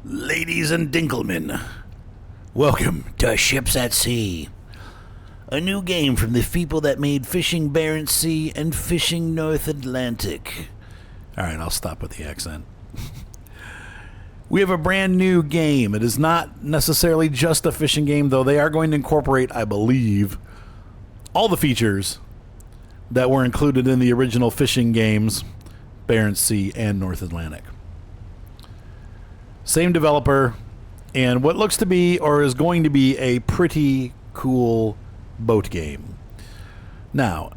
Ladies and Dinkelmen, welcome to Ships at Sea, a new game from the people that made Fishing Bearants Sea and Fishing North Atlantic. Alright, I'll stop with the accent. We have a brand new game. It is not necessarily just a fishing game, though they are going to incorporate, I believe, all the features that were included in the original fishing games, Bearants Sea and North Atlantic. Same developer, and what looks to be, or is going to be, a pretty cool boat game. Now,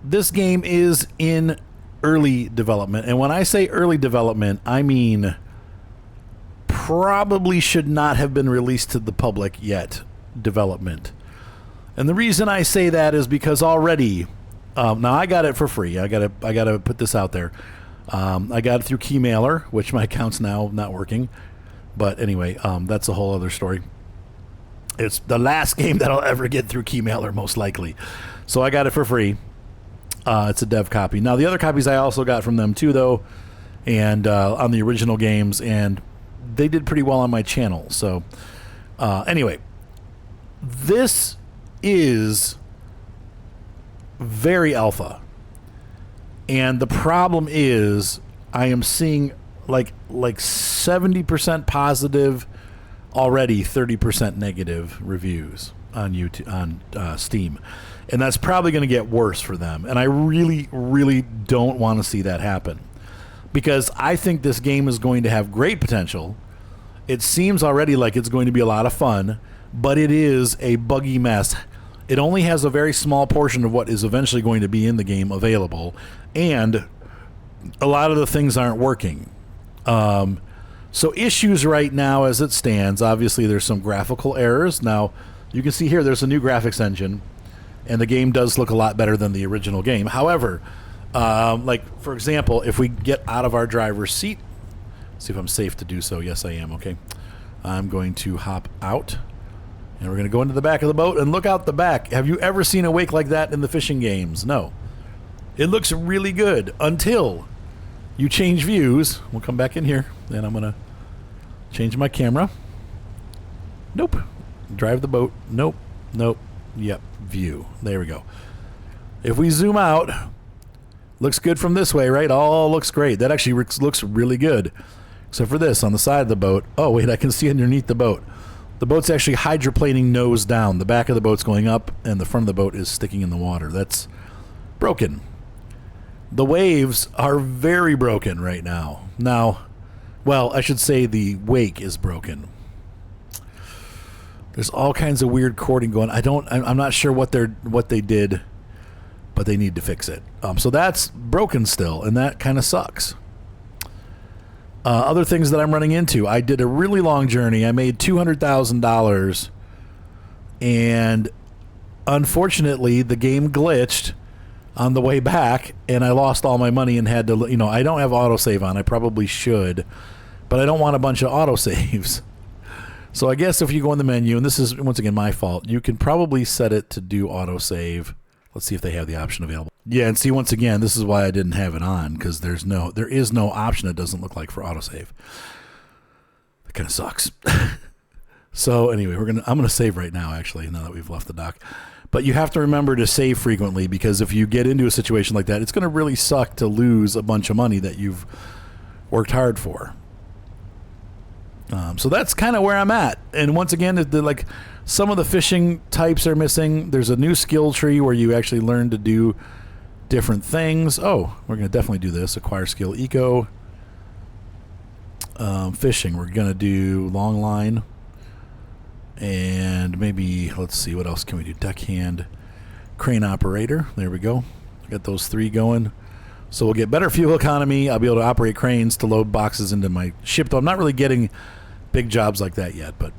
this game is in early development, and when I say early development, I mean probably should not have been released to the public yet development. And the reason I say that is because already, now I got it for free. I gotta put this out there. I got it through Keymailer, which my account's now not working. But anyway, that's a whole other story. It's the last game that I'll ever get through Keymailer, most likely. So I got it for free. It's a dev copy. Now, the other copies I also got from them too, though, and on the original games, and they did pretty well on my channel. So anyway, this is very alpha. And the problem is, I am seeing like 70% positive already, 30% negative reviews on YouTube, on Steam, and that's probably going to get worse for them. And I really, really don't want to see that happen, because I think this game is going to have great potential. It seems already like it's going to be a lot of fun, but it is a buggy mess. It only has a very small portion of what is eventually going to be in the game available, and a lot of the things aren't working. So issues right now as it stands, obviously there's some graphical errors. Now, you can see here there's a new graphics engine, and the game does look a lot better than the original game. However, like, for example, if we get out of our driver's seat, see if I'm safe to do so. Yes, I am. Okay. I'm going to hop out. And we're going to go into the back of the boat and look out the back. Have you ever seen a wake like that in the fishing games? No. It looks really good until you change views. We'll come back in here. Then I'm going to change my camera. Nope. Drive the boat. Nope. Nope. Yep. View. There we go. If we zoom out, looks good from this way, right? All looks great. That actually looks really good. Except for this on the side of the boat. Oh, wait. I can see underneath the boat. The boat's actually hydroplaning nose down. The back of the boat's going up, and the front of the boat is sticking in the water. That's broken. The waves are very broken right now. Now, well, I should say the wake is broken. There's all kinds of weird cording going. I'm not sure what they did, but they need to fix it. So that's broken still, and that kind of sucks. Other things that I'm running into. I did a really long journey. I made $200,000, and unfortunately, the game glitched on the way back, and I lost all my money and had to, I don't have autosave on. I probably should, but I don't want a bunch of autosaves. So I guess if you go in the menu, and this is, once again, my fault, you can probably set it to do autosave. Let's see if they have the option available. Yeah, and see, once again, this is why I didn't have it on, because there is no option, it doesn't look like, for autosave. That kind of sucks. So anyway, I'm gonna save right now, actually, now that we've left the dock. But you have to remember to save frequently, because if you get into a situation like that, it's going to really suck to lose a bunch of money that you've worked hard for. So that's kind of where I'm at. And once again, like, some of the fishing types are missing. There's a new skill tree where you actually learn to do different things. Oh, we're going to definitely do this. Acquire skill eco. Fishing, we're going to do long line. And maybe, let's see, what else can we do? Deckhand, crane operator. There we go. Got those three going. So we'll get better fuel economy. I'll be able to operate cranes to load boxes into my ship. Though I'm not really getting big jobs like that yet, but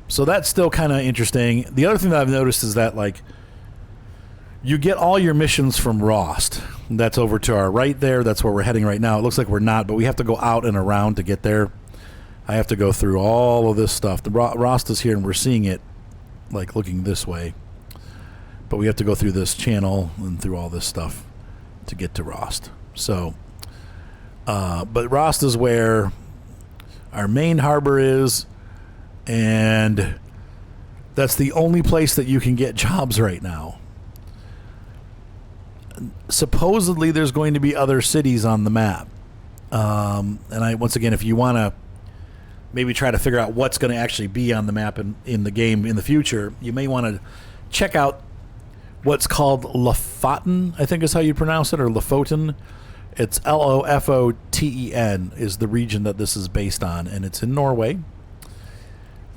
so that's still kind of interesting. The other thing that I've noticed is that, like, you get all your missions from Rost. That's over to our right there. That's where we're heading right now. It looks like we're not, but we have to go out and around to get there. I have to go through all of this stuff. The Rost is here, and we're seeing it, like, looking this way. But we have to go through this channel and through all this stuff to get to Rost. So But Rost is where our main harbor is, and that's the only place that you can get jobs right now. Supposedly there's going to be other cities on the map. Once again, if you want to maybe try to figure out what's going to actually be on the map in the game in the future, you may want to check out what's called Lofoten, I think is how you pronounce it, or Lofoten. It's Lofoten is the region that this is based on, and it's in Norway.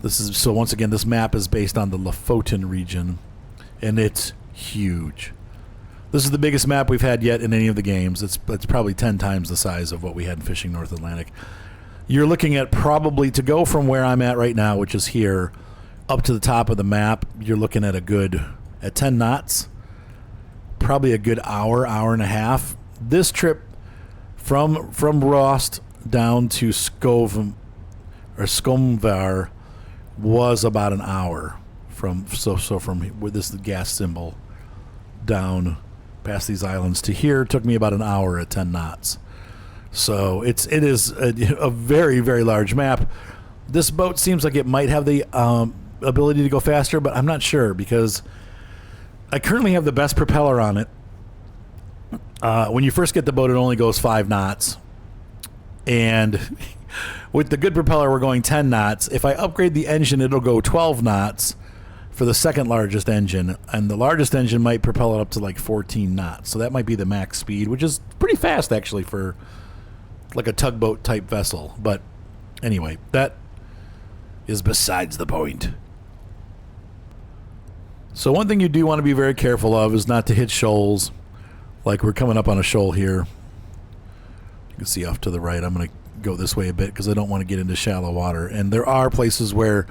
Once again, this map is based on the Lofoten region, and it's huge. This is the biggest map we've had yet in any of the games. It's probably 10 times the size of what we had in Fishing North Atlantic. You're looking at probably, to go from where I'm at right now, which is here, up to the top of the map, you're looking at at 10 knots, probably a good hour and a half. This trip from Rost down to Skomvar was about an hour from where this is the gas symbol down past these islands to here. Took me about an hour at 10 knots. So it is a very, very large map. This boat seems like it might have the ability to go faster, but I'm not sure because I currently have the best propeller on it. When you first get the boat, it only goes 5 knots. And with the good propeller, we're going 10 knots. If I upgrade the engine, it'll go 12 knots for the second largest engine. And the largest engine might propel it up to like 14 knots. So that might be the max speed, which is pretty fast, actually, for like a tugboat type vessel. But anyway, that is besides the point. So one thing you do want to be very careful of is not to hit shoals. Like we're coming up on a shoal here. You can see off to the right. I'm going to go this way a bit because I don't want to get into shallow water. And there are places where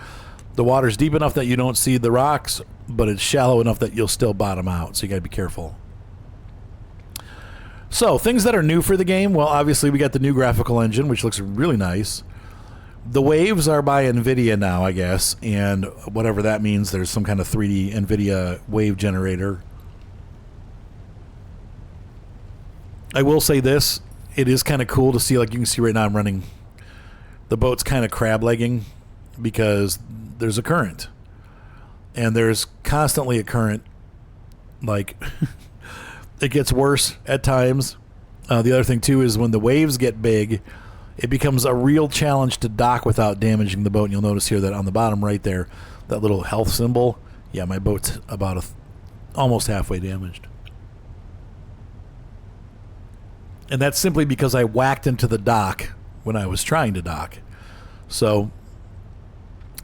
the water's deep enough that you don't see the rocks, but it's shallow enough that you'll still bottom out. So you got to be careful. So things that are new for the game. Well, obviously we got the new graphical engine, which looks really nice. The waves are by NVIDIA now, I guess, and whatever that means, there's some kind of 3D NVIDIA wave generator. I will say this, it is kind of cool to see, like you can see right now I'm running, the boat's kind of crab-legging because there's a current. And there's constantly a current, like, it gets worse at times. The other thing, too, is when the waves get big, it becomes a real challenge to dock without damaging the boat. And you'll notice here that on the bottom right there, that little health symbol, yeah, my boat's about almost halfway damaged. And that's simply because I whacked into the dock when I was trying to dock. So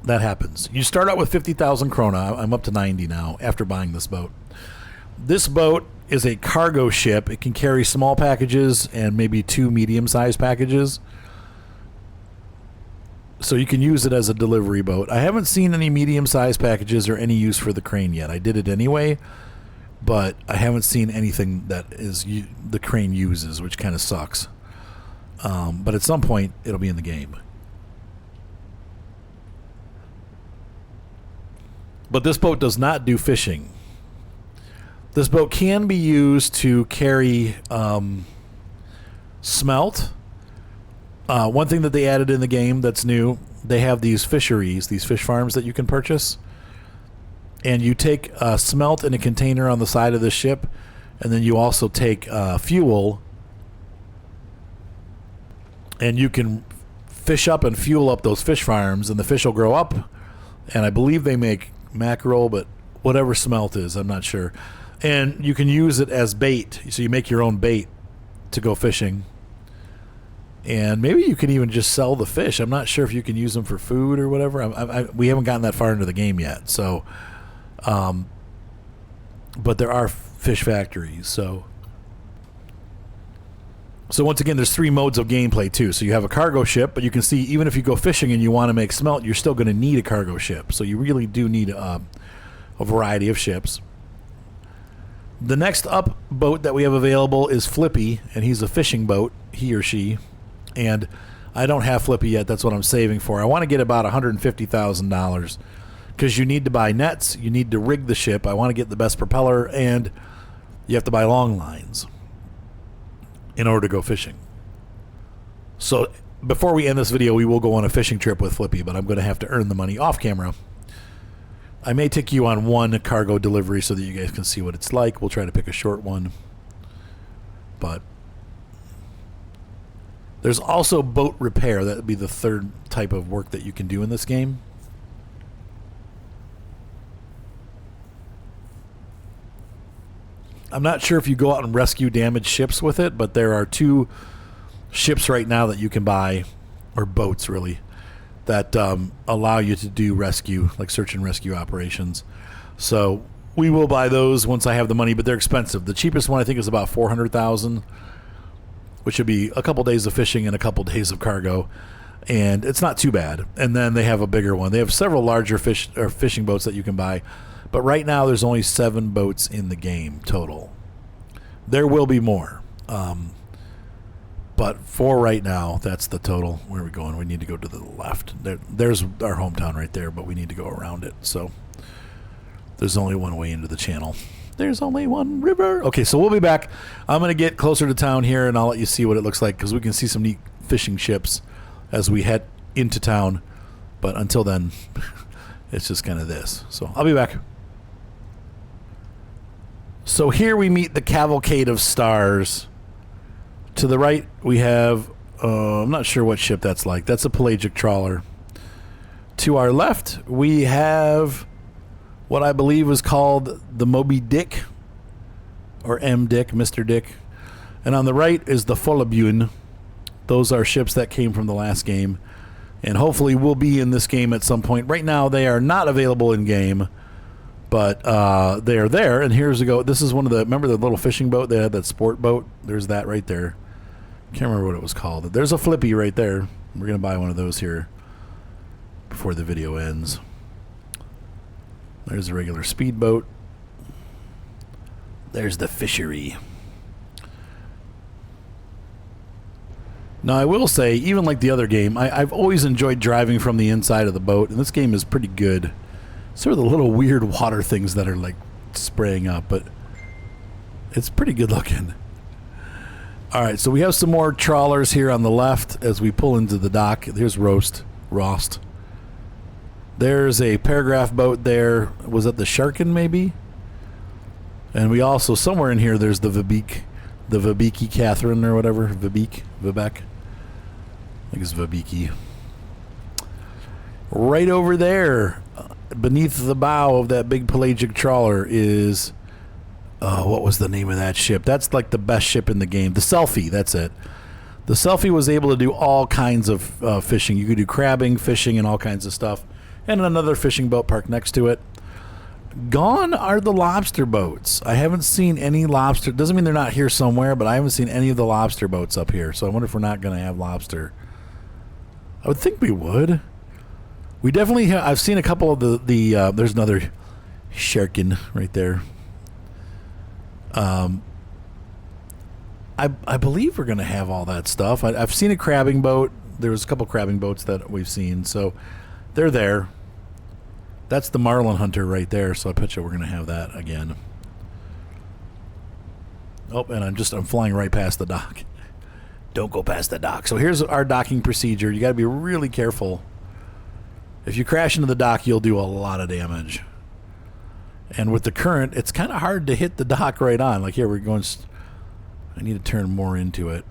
that happens. You start out with 50,000 krona. I'm up to 90 now after buying this boat. This boat is a cargo ship. It can carry small packages and maybe 2 medium-sized packages. So you can use it as a delivery boat. I haven't seen any medium-sized packages or any use for the crane yet. I did it anyway, but I haven't seen anything that is the crane uses, which kind of sucks. But at some point, it'll be in the game. But this boat does not do fishing. This boat can be used to carry smelt. One thing that they added in the game that's new, they have these fisheries, these fish farms that you can purchase. And you take smelt in a container on the side of the ship, and then you also take fuel, and you can fish up and fuel up those fish farms, and the fish will grow up, and I believe they make mackerel, but whatever smelt is, I'm not sure. And you can use it as bait, so you make your own bait to go fishing. And maybe you can even just sell the fish. I'm not sure if you can use them for food or whatever. We haven't gotten that far into the game yet, so... but there are fish factories, so once again, there's 3 modes of gameplay too. So you have a cargo ship, but you can see even if you go fishing and you want to make smelt, you're still going to need a cargo ship. So you really do need a variety of ships. The next up boat that we have available is Flippy, and he's a fishing boat, he or she. And I don't have Flippy yet. That's what I'm saving for. I want to get about $150,000. Because you need to buy nets, you need to rig the ship. I want to get the best propeller, and you have to buy long lines in order to go fishing. So before we end this video, we will go on a fishing trip with Flippy, but I'm going to have to earn the money off camera. I may take you on one cargo delivery so that you guys can see what it's like. We'll try to pick a short one. But there's also boat repair. That would be the third type of work that you can do in this game. I'm not sure if you go out and rescue damaged ships with it, but there are 2 ships right now that you can buy, or boats really, that allow you to do rescue, like search and rescue operations. So we will buy those once I have the money, but they're expensive. The cheapest one I think is about $400,000, which would be a couple days of fishing and a couple days of cargo, and it's not too bad. And then they have a bigger one. They have several larger fishing boats that you can buy, but right now there's only 7 boats in the game total. There will be more. But for right now, that's the total. Where are we going? We need to go to the left. There's our hometown right there, but we need to go around it. So there's only one way into the channel. There's only one river. Okay, so we'll be back. I'm going to get closer to town here, and I'll let you see what it looks like, because we can see some neat fishing ships as we head into town. But until then, it's just kind of this. So I'll be back. So here we meet the Cavalcade of Stars. To the right, we have, I'm not sure what ship that's like. That's a pelagic trawler. To our left, we have what I believe was called the Moby Dick, or M. Dick, Mr. Dick. And on the right is the Folabune. Those are ships that came from the last game, and hopefully will be in this game at some point. Right now, they are not available in-game, but they are there. And here's a go. This is one of the, remember the little fishing boat? They had that sport boat. There's that right there. Can't remember what it was called. There's a Flippy right there. We're going to buy one of those here before the video ends. There's a regular speedboat. There's the fishery. Now, I will say, even like the other game, I've always enjoyed driving from the inside of the boat, and this game is pretty good. Sort of the little weird water things that are like spraying up, but it's pretty good looking. All right, so we have some more trawlers here on the left as we pull into the dock. There's Rost. There's a paragraph boat there. Was that the Sharkin maybe? And we also, somewhere in here, there's the Vibeke Catherine or whatever. Vivek. I think it's Vibeke. Right over there, beneath the bow of that big pelagic trawler is, what was the name of that ship? That's like the best ship in the game. The Selfie, that's it. The Selfie was able to do all kinds of fishing. You could do crabbing, fishing, and all kinds of stuff. And another fishing boat parked next to it. Gone are the lobster boats. I haven't seen any lobster. Doesn't mean they're not here somewhere, but I haven't seen any of the lobster boats up here. So I wonder if we're not going to have lobster. I would think we would. We definitely have. I've seen a couple of the there's another Sharkin right there. I believe we're going to have all that stuff. I've seen a crabbing boat. There was a couple crabbing boats that we've seen, so they're there. That's the Marlin Hunter right there, so I bet you we're going to have that again. Oh, and I'm flying right past the dock. Don't go past the dock. So here's our docking procedure. You got to be really careful. If you crash into the dock, you'll do a lot of damage. And with the current, it's kind of hard to hit the dock right on. Like here, we're going. I need to turn more into it.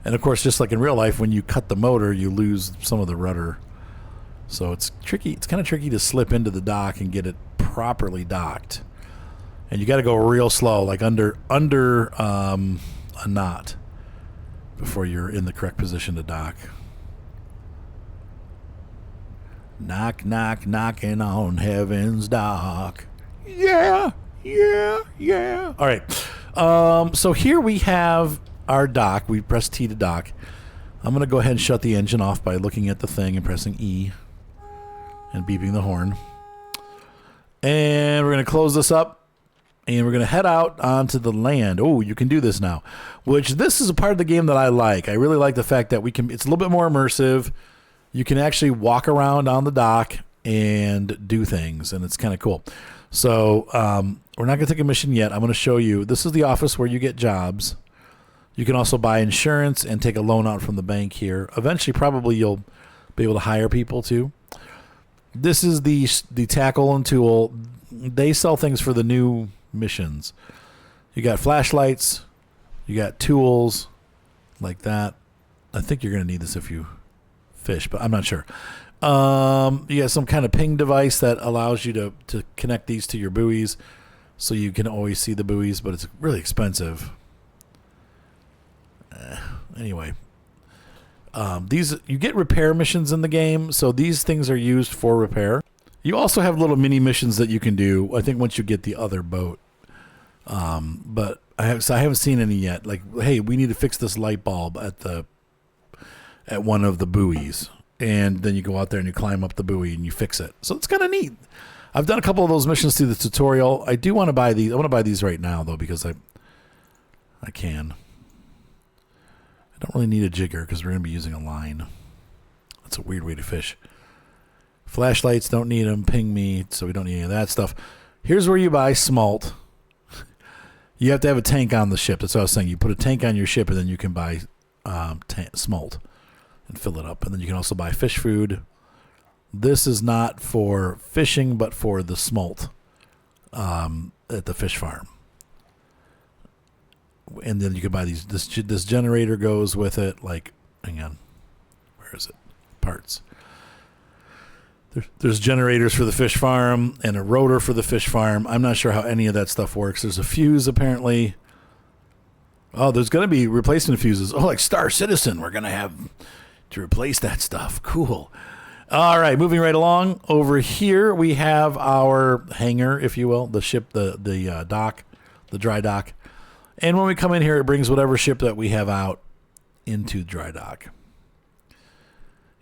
And of course, just like in real life, when you cut the motor, you lose some of the rudder. So it's tricky. It's kind of tricky to slip into the dock and get it properly docked. And you got to go real slow, like under a knot, before you're in the correct position to dock. Knock, knock, knocking on heaven's dock. Yeah, yeah, yeah. All right. So here we have our dock. We press T to dock. I'm going to go ahead and shut the engine off by looking at the thing and pressing E and beeping the horn. And we're going to close this up, and we're going to head out onto the land. Oh, you can do this now, which this is a part of the game that I like. I really like the fact that we can, it's a little bit more immersive. You can actually walk around on the dock and do things, and it's kind of cool. So we're not going to take a mission yet. I'm going to show you. This is the office where you get jobs. You can also buy insurance and take a loan out from the bank here. Eventually, probably you'll be able to hire people too. This is the tackle and tool. They sell things for the new missions. You got flashlights. You got tools like that. I think you're going to need this if you fish, but I'm not sure. You got some kind of ping device that allows you to connect these to your buoys so you can always see the buoys, but it's really expensive. Anyway, these you get repair missions in the game, so these things are used for repair. You also have little mini missions that you can do, I think, once you get the other boat. But I haven't seen any yet. Like, hey, we need to fix this light bulb at one of the buoys. And then you go out there and you climb up the buoy and you fix it. So it's kind of neat. I've done a couple of those missions through the tutorial. I do want to buy these. I want to buy these right now, though, because I can. I don't really need a jigger because we're going to be using a line. That's a weird way to fish. Flashlights, don't need them. Ping me, so we don't need any of that stuff. Here's where you buy smolt. You have to have a tank on the ship. That's what I was saying. You put a tank on your ship, and then you can buy smolt and fill it up. And then you can also buy fish food. This is not for fishing, but for the smolt at the fish farm. And then you can buy these. This generator goes with it. Like, hang on, where is it? Parts. There's generators for the fish farm and a rotor for the fish farm. I'm not sure how any of that stuff works. There's a fuse apparently. Oh, there's going to be replacement fuses. Oh, like Star Citizen. We're going to have to replace that stuff. Cool. All right, moving right along. Over here we have our hangar, if you will, the ship, the dock, the dry dock. And when we come in here, it brings whatever ship that we have out into dry dock.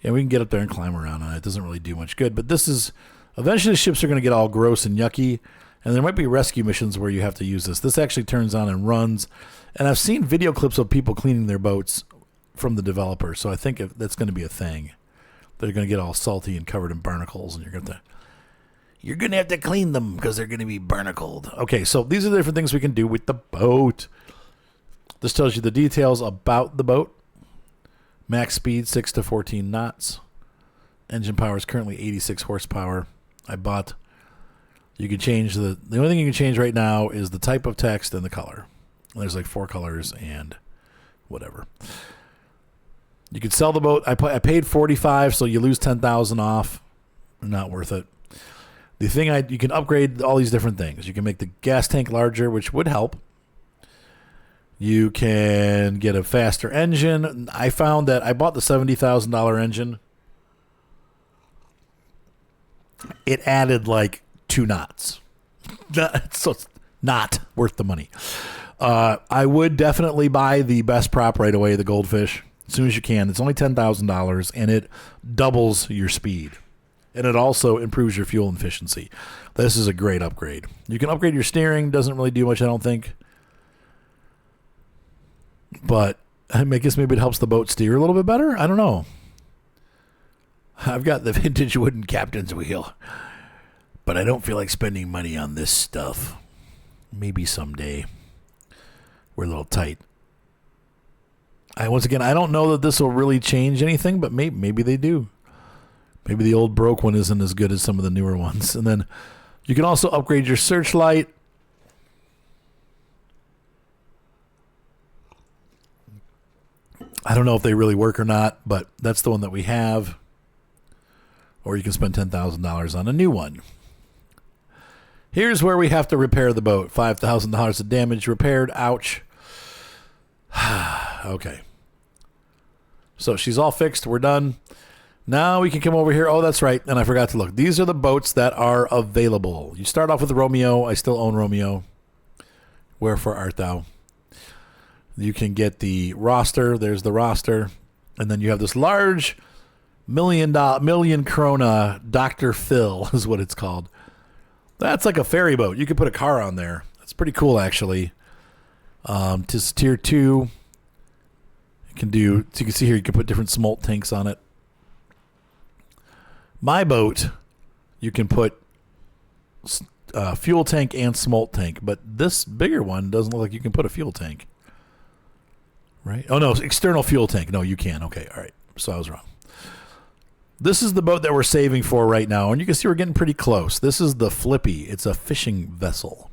And we can get up there and climb around on it. It doesn't really do much good. But this is, eventually the ships are going to get all gross and yucky. And there might be rescue missions where you have to use this. This actually turns on and runs. And I've seen video clips of people cleaning their boats from the developer. So I think that's going to be a thing. They're going to get all salty and covered in barnacles. And you're going to have to clean them because they're going to be barnacled. Okay, so these are the different things we can do with the boat. This tells you the details about the boat. Max speed, 6 to 14 knots. Engine power is currently 86 horsepower. You can change the only thing you can change right now is the type of text and the color. And there's like 4 colors and whatever. You could sell the boat. I paid $45, so you lose $10,000 off. Not worth it. The thing you can upgrade all these different things. You can make the gas tank larger, which would help. You can get a faster engine. I found that I bought the $70,000 engine. It added like 2 knots. So it's not worth the money. I would definitely buy the best prop right away, the Goldfish, as soon as you can. It's only $10,000, and it doubles your speed. And it also improves your fuel efficiency. This is a great upgrade. You can upgrade your steering. Doesn't really do much, I don't think. But I guess maybe it helps the boat steer a little bit better. I don't know. I've got the vintage wooden captain's wheel, but I don't feel like spending money on this stuff. Maybe someday. We're a little tight. Once again, I don't know that this will really change anything, but maybe they do. Maybe the old broke one isn't as good as some of the newer ones. And then you can also upgrade your searchlight. I don't know if they really work or not, but that's the one that we have. Or you can spend $10,000 on a new one. Here's where we have to repair the boat. $5,000 of damage repaired. Ouch. Okay. So she's all fixed. We're done. Now we can come over here. Oh, that's right. And I forgot to look. These are the boats that are available. You start off with Romeo. I still own Romeo. Wherefore art thou? You can get the roster. There's the roster. And then you have this large million krona Dr. Phil is what it's called. That's like a ferry boat. You could put a car on there. That's pretty cool, actually. Tis tier 2. You can see here, you can put different smolt tanks on it. My boat, you can put fuel tank and smolt tank, but this bigger one doesn't look like you can put a fuel tank. right? Oh, no, external fuel tank. No, you can. Okay, all right. So I was wrong. This is the boat that we're saving for right now, and you can see we're getting pretty close. This is the Flippy. It's a fishing vessel.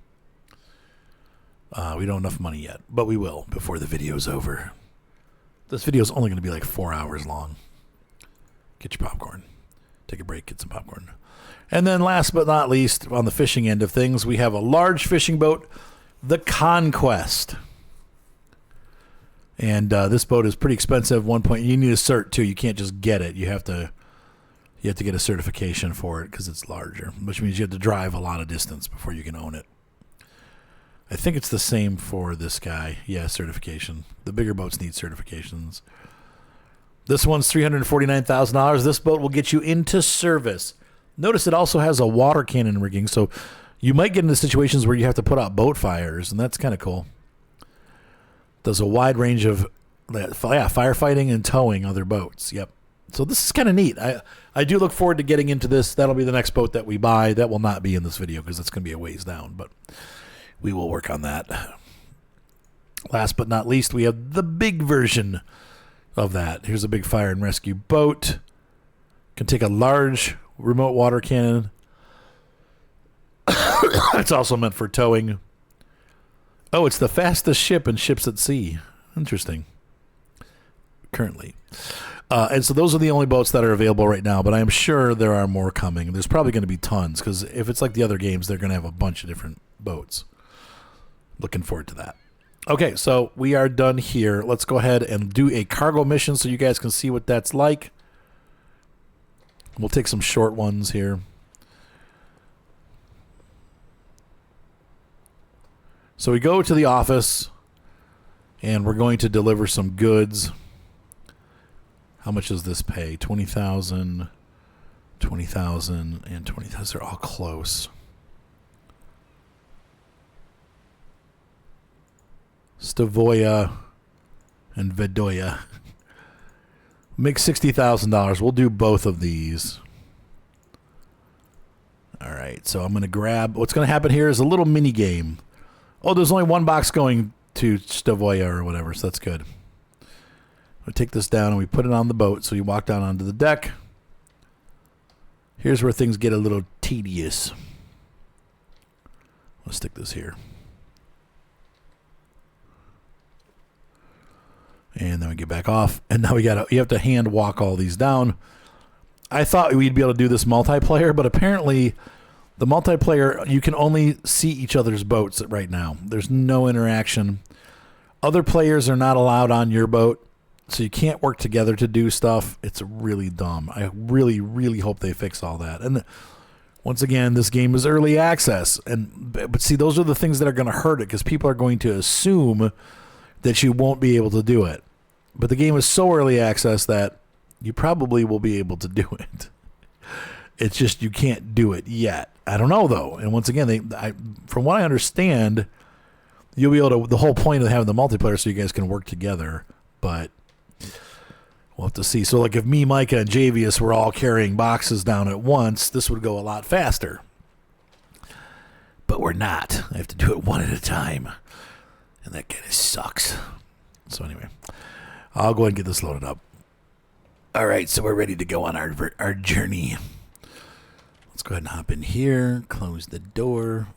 We don't have enough money yet, but we will before the video's over. This video is only going to be like 4 hours long. Get your popcorn. Take a break, get some popcorn. And then last but not least, on the fishing end of things, we have a large fishing boat, the Conquest. And this boat is pretty expensive. You need a cert too. You can't just get it. You have to get a certification for it because it's larger, which means you have to drive a lot of distance before you can own it. I think it's the same for this guy. Yeah, certification. The bigger boats need certifications. This one's $349,000. This boat will get you into service. Notice it also has a water cannon rigging, so you might get into situations where you have to put out boat fires, and that's kind of cool. Does a wide range of firefighting and towing other boats. Yep. So this is kind of neat. I do look forward to getting into this. That'll be the next boat that we buy. That will not be in this video because it's going to be a ways down, but we will work on that. Last but not least, we have the big version of that. Here's a big fire and rescue boat. Can take a large remote water cannon. It's also meant for towing. Oh, it's the fastest ship in ships at sea. Interesting. Currently. And so those are the only boats that are available right now, but I am sure there are more coming. There's probably going to be tons because if it's like the other games, they're going to have a bunch of different boats. Looking forward to that. Okay, so we are done here. Let's go ahead and do a cargo mission so you guys can see what that's like. We'll take some short ones here. So we go to the office, and we're going to deliver some goods. How much does this pay? $20,000, $20,000, and $20,000. They're all close. Stavoya and Vedoya. Make $60,000. We'll do both of these. All right, so I'm going to grab... What's going to happen here is a little mini game. Oh, there's only one box going to Stavoya or whatever, so that's good. We take this down and we put it on the boat, so you walk down onto the deck. Here's where things get a little tedious. Let's stick this here. And then we get back off. And now you have to hand walk all these down. I thought we'd be able to do this multiplayer, but apparently the multiplayer, you can only see each other's boats right now. There's no interaction. Other players are not allowed on your boat, so you can't work together to do stuff. It's really dumb. I really, really hope they fix all that. And once again, this game is early access. But see, those are the things that are going to hurt it because people are going to assume that you won't be able to do it. But the game is so early access that you probably will be able to do it. It's just you can't do it yet. I don't know, though. And once again, from what I understand, you'll be able to... The whole point of having the multiplayer so you guys can work together. But we'll have to see. So, like, if me, Micah, and Javius were all carrying boxes down at once, this would go a lot faster. But we're not. I have to do it one at a time. And that kind of sucks. So anyway, I'll go ahead and get this loaded up. All right, so we're ready to go on our journey. Let's go ahead and hop in here, close the door.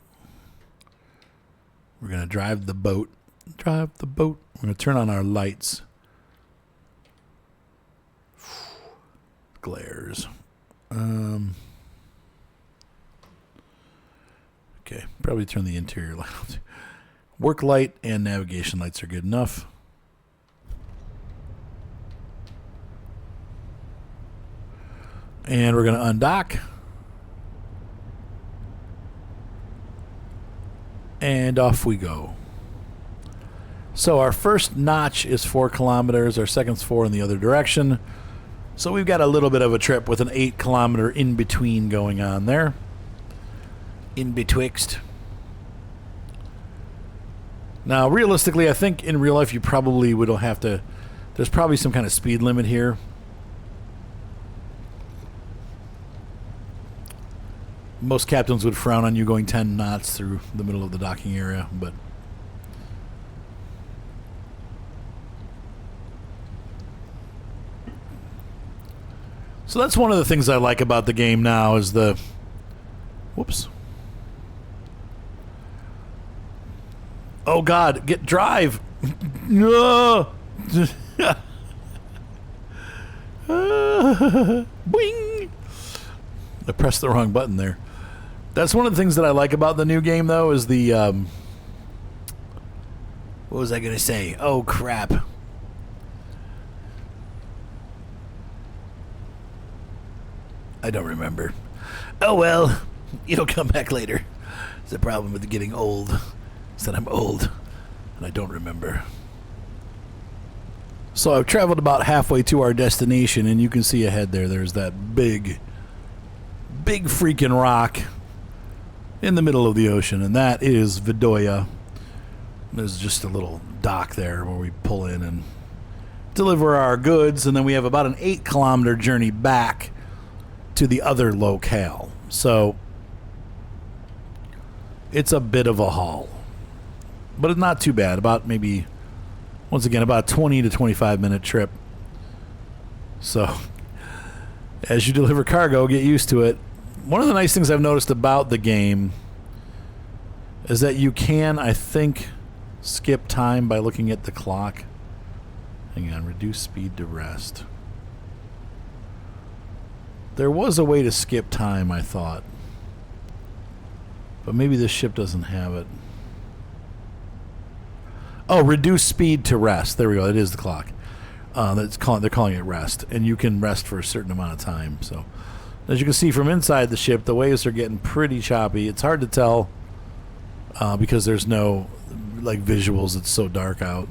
We're going to drive the boat. Drive the boat. We're going to turn on our lights. Glares. Okay, probably turn the interior light on. Work light and navigation lights are good enough. And we're going to undock. And off we go. So our first notch is 4 kilometers. Our second's 4 in the other direction. So we've got a little bit of a trip with an 8-kilometer in-between going on there. In betwixt. Now, realistically, I think in real life you probably would have to... There's probably some kind of speed limit here. Most captains would frown on you going 10 knots through the middle of the docking area, but... So that's one of the things I like about the game now is the... Whoops. Oh, God. Drive. No. Boing. I pressed the wrong button there. That's one of the things that I like about the new game, though, is the... what was I going to say? Oh, crap. I don't remember. Oh, well. It'll come back later. It's the problem with getting old. Is that I'm old, and I don't remember. So I've traveled about halfway to our destination, and you can see ahead there, there's that big freaking rock in the middle of the ocean, and that is Vidoya. There's just a little dock there where we pull in and deliver our goods, and then we have about an 8-kilometer journey back to the other locale. So it's a bit of a haul, but it's not too bad. About maybe, once again, about a 20 to 25 minute trip. So as you deliver cargo, get used to it. One of the nice things I've noticed about the game is that you can, I think, skip time by looking at the clock. Hang on, reduce speed to rest. There was a way to skip time, I thought. But maybe this ship doesn't have it. Oh, reduce speed to rest. There we go. It is the clock. They're calling it rest. And you can rest for a certain amount of time. So, as you can see from inside the ship, the waves are getting pretty choppy. It's hard to tell because there's no like visuals. It's so dark out.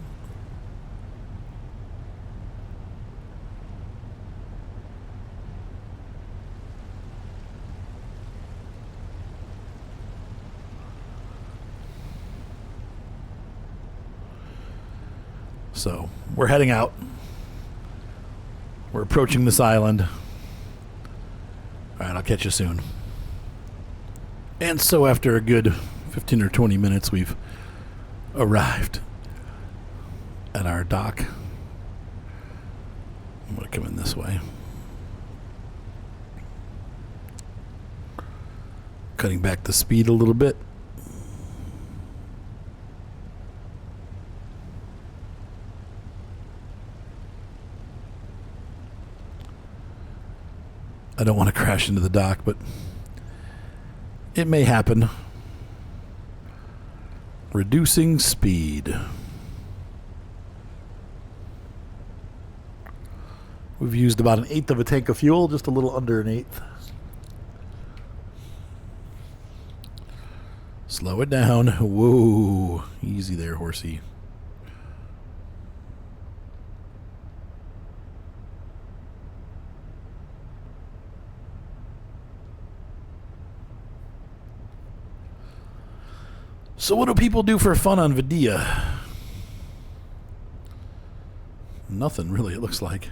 So, we're heading out. We're approaching this island. Alright, I'll catch you soon. And so after a good 15 or 20 minutes, we've arrived at our dock. I'm going to come in this way. Cutting back the speed a little bit. I don't want to crash into the dock, but it may happen. Reducing speed. We've used about 1/8 of a tank of fuel, just a little under 1/8. Slow it down. Whoa. Easy there, horsey. So what do people do for fun on Vidoya? Nothing, really, it looks like.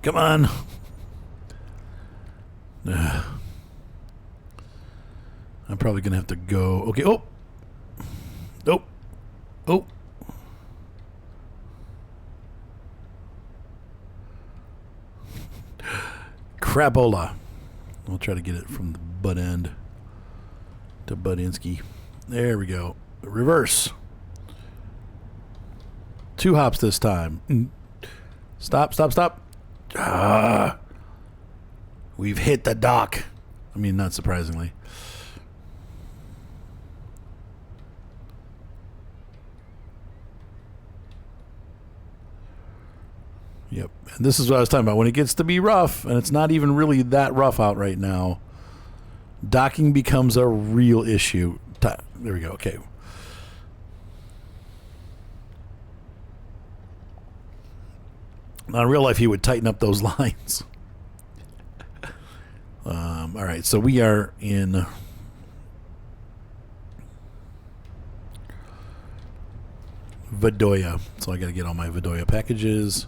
Come on. I'm probably going to have to go. Okay, oh. Oh. Oh. Crapola. We'll try to get it from the butt end to Budinsky. There we go. Reverse. 2 hops this time. Stop, stop, stop. Ah. We've hit the dock. I mean, not surprisingly. Yep. And this is what I was talking about. When it gets to be rough, and it's not even really that rough out right now, docking becomes a real issue. There we go. Okay. Now, in real life, he would tighten up those lines. All right. So we are in Vidoya. So I got to get all my Vidoya packages.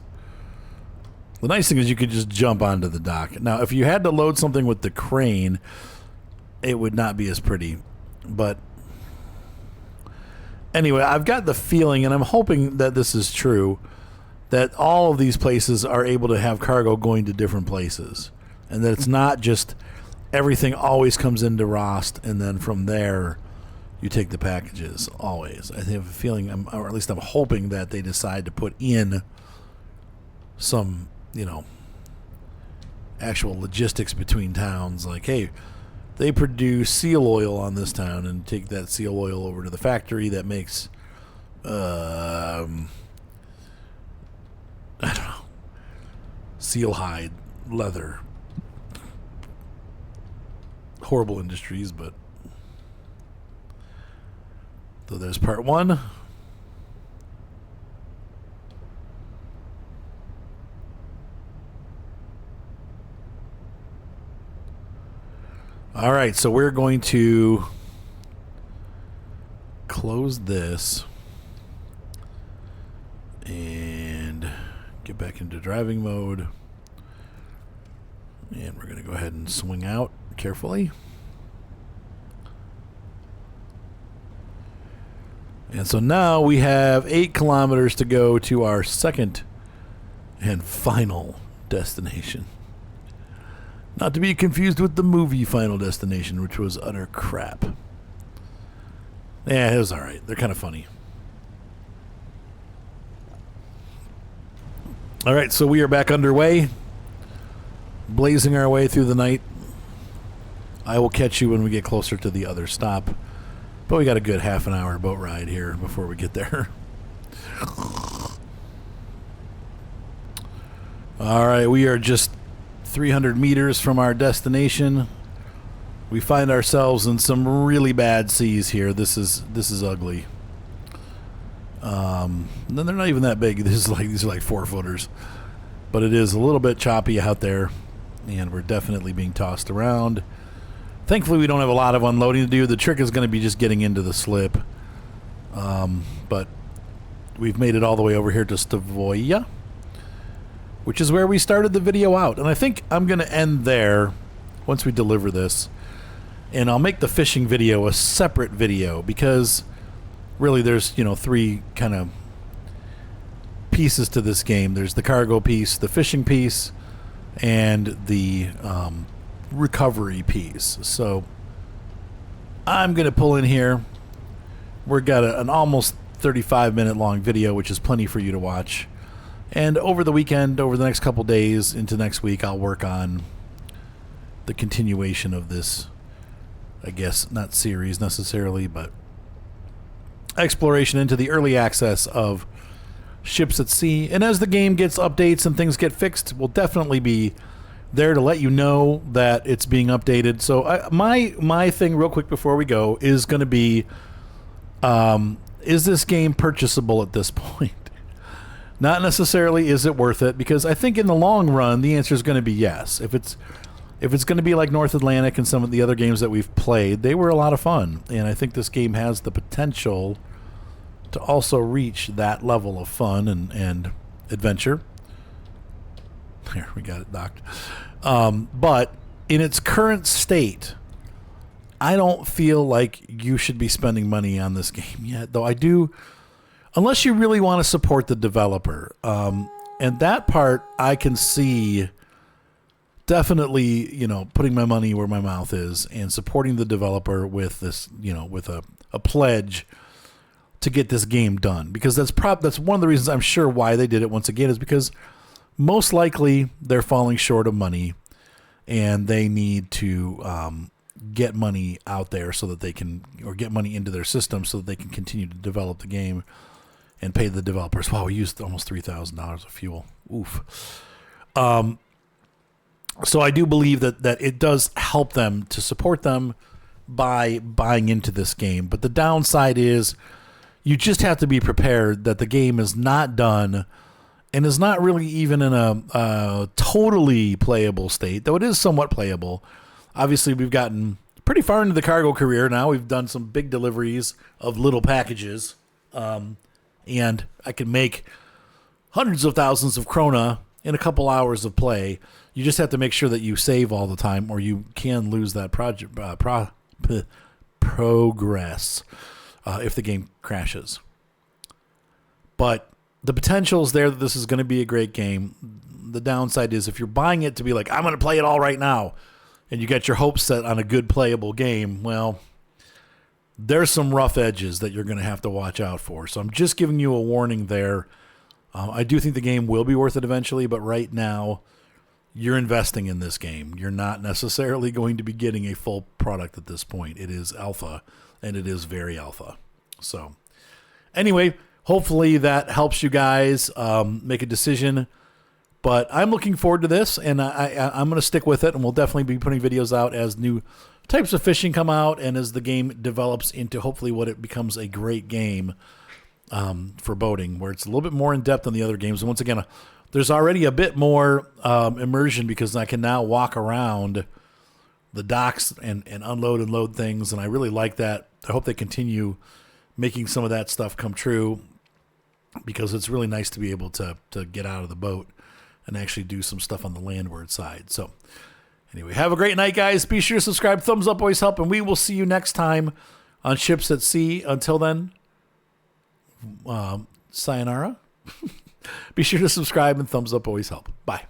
The nice thing is you could just jump onto the dock. Now, if you had to load something with the crane, it would not be as pretty. But anyway, I've got the feeling, and I'm hoping that this is true, that all of these places are able to have cargo going to different places, and that it's not just everything always comes into Rost, and then from there you take the packages always. I have a feeling, or at least I'm hoping, that they decide to put in some, actual logistics between towns. Like, hey, they produce seal oil on this town, and take that seal oil over to the factory that makes, I don't know, seal hide, leather. Horrible industries, but so there's part one. All right, so we're going to close this and get back into driving mode. And we're going to go ahead and swing out carefully. And so now we have 8 kilometers to go to our second and final destination. Not to be confused with the movie Final Destination, which was utter crap. Yeah, it was alright. They're kind of funny. Alright, so we are back underway, blazing our way through the night. I will catch you when we get closer to the other stop. But we got a good half an hour boat ride here before we get there. Alright, we are just 300 meters from our destination. We find ourselves in some really bad seas here. This is ugly. Then they're not even that big. These are like 4-footers. But it is a little bit choppy out there, and we're definitely being tossed around. Thankfully, we don't have a lot of unloading to do. The trick is going to be just getting into the slip. But we've made it all the way over here to Stavoya, which is where we started the video out. And I think I'm going to end there once we deliver this. And I'll make the fishing video a separate video, because really there's, 3 kind of pieces to this game. There's the cargo piece, the fishing piece, and the recovery piece. So I'm going to pull in here. We've got an almost 35-minute long video, which is plenty for you to watch. And over the weekend, over the next couple days into next week, I'll work on the continuation of this, I guess, not series necessarily, but exploration into the early access of ships at sea. And as the game gets updates and things get fixed, we'll definitely be there to let you know that it's being updated. So my thing real quick before we go is going to be, is this game purchasable at this point? Not necessarily is it worth it, because I think in the long run the answer is going to be yes. If it's going to be like North Atlantic and some of the other games that we've played, they were a lot of fun, and I think this game has the potential to also reach that level of fun and adventure. Here, we got it docked. But in its current state, I don't feel like you should be spending money on this game yet, though I do, unless you really want to support the developer. And that part I can see definitely, putting my money where my mouth is and supporting the developer with this, with a pledge to get this game done. Because that's one of the reasons I'm sure why they did it once again, is because most likely they're falling short of money and they need to get money out there so that they can, or get money into their system so that they can continue to develop the game and pay the developers. Wow, we used almost $3,000 of fuel. Oof. So I do believe that it does help them to support them by buying into this game. But the downside is you just have to be prepared that the game is not done and is not really even in a totally playable state, though it is somewhat playable. Obviously, we've gotten pretty far into the cargo career now. We've done some big deliveries of little packages, and I can make hundreds of thousands of krona in a couple hours of play You just have to make sure that you save all the time, or you can lose that progress if the game crashes. But the potential is there that this is going to be a great game. The downside is if you're buying it to be like, I'm going to play it all right now, and you got your hopes set on a good playable game, well, there's some rough edges that you're going to have to watch out for. So I'm just giving you a warning there. I do think the game will be worth it eventually, but right now you're investing in this game. You're not necessarily going to be getting a full product at this point. It is alpha, and it is very alpha. So anyway, hopefully that helps you guys make a decision. But I'm looking forward to this, and I'm going to stick with it, and we'll definitely be putting videos out as new types of fishing come out and as the game develops into hopefully what it becomes a great game for boating, where it's a little bit more in-depth than the other games. And once again, there's already a bit more immersion because I can now walk around the docks and unload and load things, and I really like that. I hope they continue making some of that stuff come true because it's really nice to be able to get out of the boat and actually do some stuff on the landward side. So anyway, have a great night, guys. Be sure to subscribe. Thumbs up always help, and we will see you next time on Ships at Sea. Until then, sayonara. Be sure to subscribe, and thumbs up always help. Bye.